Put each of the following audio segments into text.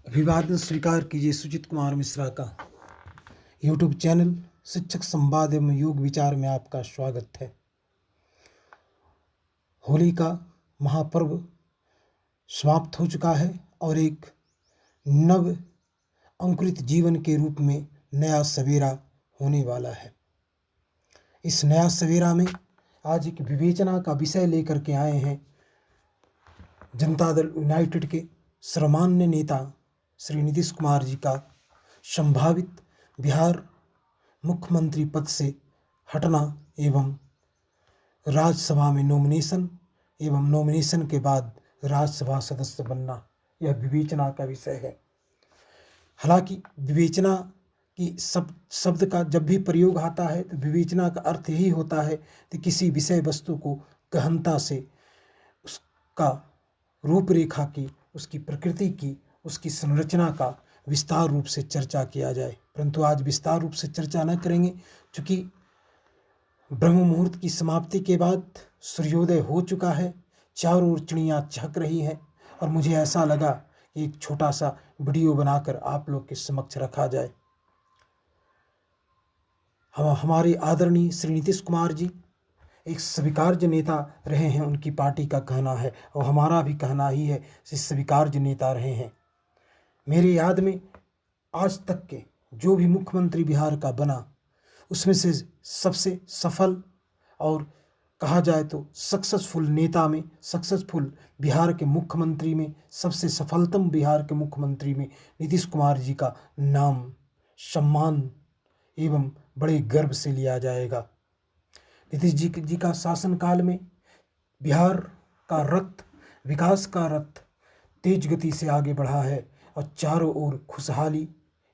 अभिवादन स्वीकार कीजिए सुजीत कुमार मिश्रा का यूट्यूब चैनल शिक्षक संवाद एवं योग विचार में आपका स्वागत है। होली का महापर्व समाप्त हो चुका है और एक नव अंकुरित जीवन के रूप में नया सवेरा होने वाला है। इस नया सवेरा में आज एक विवेचना का विषय लेकर के आए हैं जनता दल यूनाइटेड के सर्वमान्य नेता श्री नीतीश कुमार जी का संभावित बिहार मुख्यमंत्री पद से हटना एवं राज्यसभा में नॉमिनेशन एवं नॉमिनेशन के बाद राज्यसभा सदस्य बनना, यह विवेचना का विषय है। हालांकि विवेचना की शब्द का जब भी प्रयोग आता है तो विवेचना का अर्थ यही होता है कि किसी विषय वस्तु को गहनता से उसका रूपरेखा की, उसकी प्रकृति की, उसकी संरचना का विस्तार रूप से चर्चा किया जाए। परंतु आज विस्तार रूप से चर्चा न करेंगे, क्योंकि ब्रह्म मुहूर्त की समाप्ति के बाद सूर्योदय हो चुका है, चारों ओर चिड़ियाँ चहक रही हैं और मुझे ऐसा लगा कि एक छोटा सा वीडियो बनाकर आप लोग के समक्ष रखा जाए। हमारे आदरणीय श्री नीतीश कुमार जी एक स्वीकार्य नेता रहे हैं, उनकी पार्टी का कहना है और हमारा भी कहना ही है, स्वीकार्य नेता रहे हैं। मेरे याद में आज तक के जो भी मुख्यमंत्री बिहार का बना, उसमें से सबसे सफल और कहा जाए तो सक्सेसफुल नेता में, सक्सेसफुल बिहार के मुख्यमंत्री में, सबसे सफलतम बिहार के मुख्यमंत्री में नीतीश कुमार जी का नाम सम्मान एवं बड़े गर्व से लिया जाएगा। नीतीश जी का शासनकाल में बिहार का रथ, विकास का रथ तेज गति से आगे बढ़ा है और चारों ओर खुशहाली,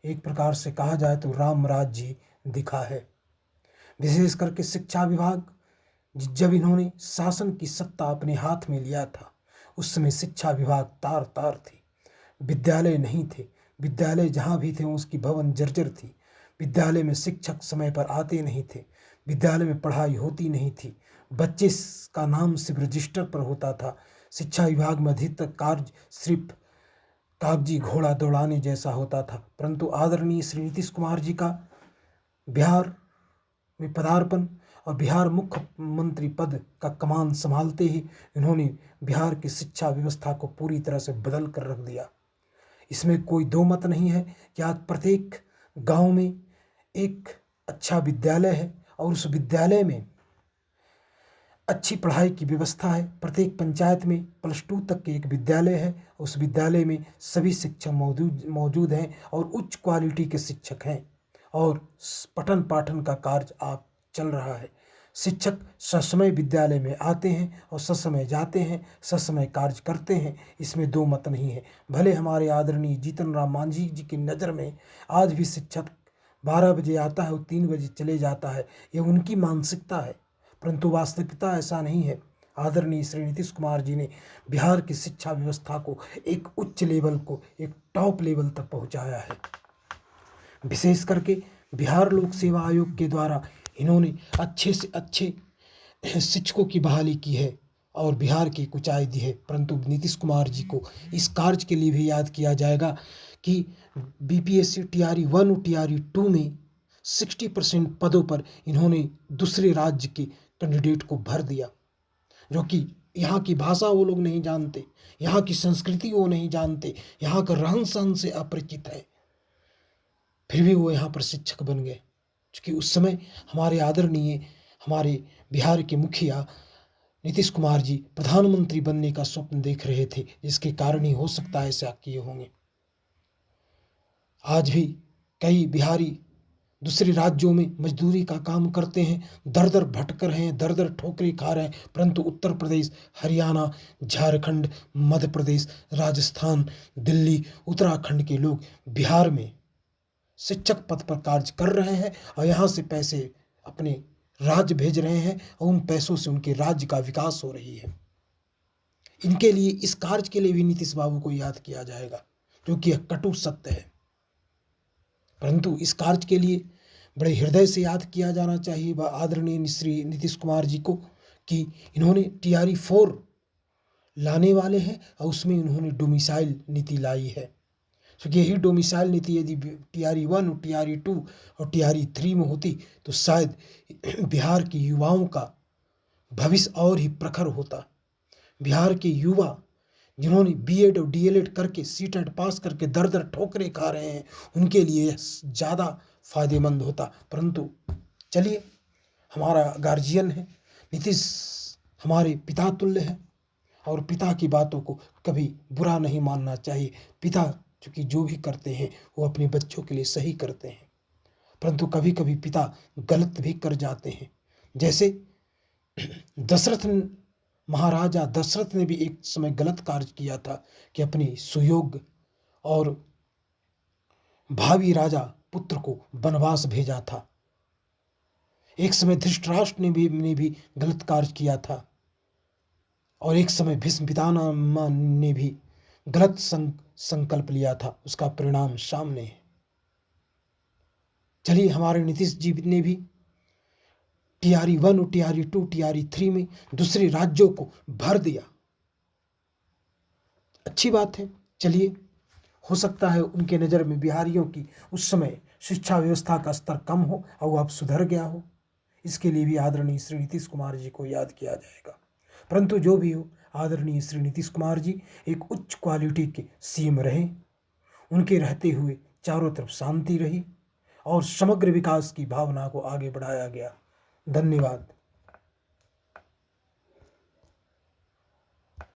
एक प्रकार से कहा जाए तो राम राज्य दिखा है। विशेष करके शिक्षा विभाग, जब इन्होंने शासन की सत्ता अपने हाथ में लिया था, उस समय शिक्षा विभाग तार तार थी, विद्यालय नहीं थे, विद्यालय जहाँ भी थे उसकी भवन जर्जर थी, विद्यालय में शिक्षक समय पर आते नहीं थे, विद्यालय में पढ़ाई होती नहीं थी, बच्चे का नाम सिर्फ रजिस्टर पर होता था। शिक्षा विभाग में अधिकतर कार्य सिर्फ कागजी घोड़ा दौड़ाने जैसा होता था। परंतु आदरणीय श्री नीतीश कुमार जी का बिहार में पदार्पण और बिहार मुख्यमंत्री पद का कमान संभालते ही इन्होंने बिहार की शिक्षा व्यवस्था को पूरी तरह से बदल कर रख दिया। इसमें कोई दो मत नहीं है कि आज प्रत्येक गांव में एक अच्छा विद्यालय है और उस विद्यालय में अच्छी पढ़ाई की व्यवस्था है। प्रत्येक पंचायत में +2 तक के एक विद्यालय है, उस विद्यालय में सभी शिक्षक मौजूद हैं और उच्च क्वालिटी के शिक्षक हैं और पठन पाठन का कार्य आप चल रहा है। शिक्षक ससमय विद्यालय में आते हैं और ससमय जाते हैं, ससमय कार्य करते हैं, इसमें दो मत नहीं है। भले हमारे आदरणीय जीतन राम मांझी जी की नज़र में आज भी शिक्षक 12 बजे आता है और 3 बजे चले जाता है, ये उनकी मानसिकता है, परंतु वास्तविकता ऐसा नहीं है। आदरणीय श्री नीतीश कुमार जी ने बिहार की शिक्षा व्यवस्था को एक उच्च लेवल को, एक टॉप लेवल तक पहुंचाया है। विशेष करके बिहार लोक सेवा आयोग के द्वारा इन्होंने अच्छे से अच्छे शिक्षकों की बहाली की है और बिहार की ऊंचाई दी है। परंतु नीतीश कुमार जी को इस कार्य के लिए भी याद किया जाएगा कि बीपीएससी TRE 1 और TRE 2 में 60% पदों पर इन्होंने दूसरे राज्य के कैंडिडेट को भर दिया, जो कि यहाँ की भाषा वो लोग नहीं जानते, यहाँ की संस्कृति वो नहीं जानते, यहाँ का रहन सहन से अपरिचित है, फिर भी वो यहाँ पर शिक्षक बन गए। क्योंकि उस समय हमारे आदरणीय, हमारे बिहार के मुखिया नीतीश कुमार जी प्रधानमंत्री बनने का स्वप्न देख रहे थे, जिसके कारण ही हो सकता है ऐसा किए होंगे। आज भी कई बिहारी दूसरे राज्यों में मजदूरी का काम करते हैं, दर दर भटक रहे हैं, दर दर ठोकरें खा रहे हैं, परंतु उत्तर प्रदेश, हरियाणा, झारखंड, मध्य प्रदेश, राजस्थान, दिल्ली, उत्तराखंड के लोग बिहार में शिक्षक पद पर कार्य कर रहे हैं और यहाँ से पैसे अपने राज्य भेज रहे हैं और उन पैसों से उनके राज्य का विकास हो रही है। इनके लिए, इस कार्य के लिए भी नीतीश बाबू को याद किया जाएगा, क्योंकि यह कटु सत्य है। परंतु इस कार्य के लिए बड़े हृदय से याद किया जाना चाहिए आदरणीय श्री नीतीश कुमार जी को कि इन्होंने TRE 4 लाने वाले हैं और उसमें इन्होंने डोमिसाइल नीति लाई है। क्योंकि यही डोमिसाइल नीति यदि TRE 1 और TRE 2 और TRE 3 में होती तो शायद बिहार के युवाओं का भविष्य और ही प्रखर होता। बिहार के युवा जिन्होंने B.Ed और D.LED करके CTET पास करके दर दर ठोकरें खा रहे हैं, उनके लिए ज़्यादा फायदेमंद होता। परंतु चलिए, हमारा गार्जियन है, नीतीश हमारे पिता तुल्य है और पिता की बातों को कभी बुरा नहीं मानना चाहिए। पिता चूँकि जो भी करते हैं वो अपने बच्चों के लिए सही करते हैं, परंतु कभी कभी पिता गलत भी कर जाते हैं। जैसे महाराजा दशरथ ने भी एक समय गलत कार्य किया था कि अपनी सुयोग्य और भावी राजा पुत्र को वनवास भेजा था। एक समय धृतराष्ट्र ने भी गलत कार्य किया था और एक समय भीष्म पितामह ने भी गलत संकल्प लिया था। उसका परिणाम सामने है। चलिए, हमारे नीतीश जी ने भी TRE 1 और TRE 2 TRE 3 में दूसरे राज्यों को भर दिया। अच्छी बात है। चलिए, हो सकता है उनके नज़र में बिहारियों की उस समय शिक्षा व्यवस्था का स्तर कम हो और अब सुधर गया हो। इसके लिए भी आदरणीय श्री नीतीश कुमार जी को याद किया जाएगा। परंतु जो भी हो, आदरणीय श्री नीतीश कुमार जी एक उच्च क्वालिटी के CM रहे। उनके रहते हुए चारों तरफ शांति रही और समग्र विकास की भावना को आगे बढ़ाया गया। धन्यवाद।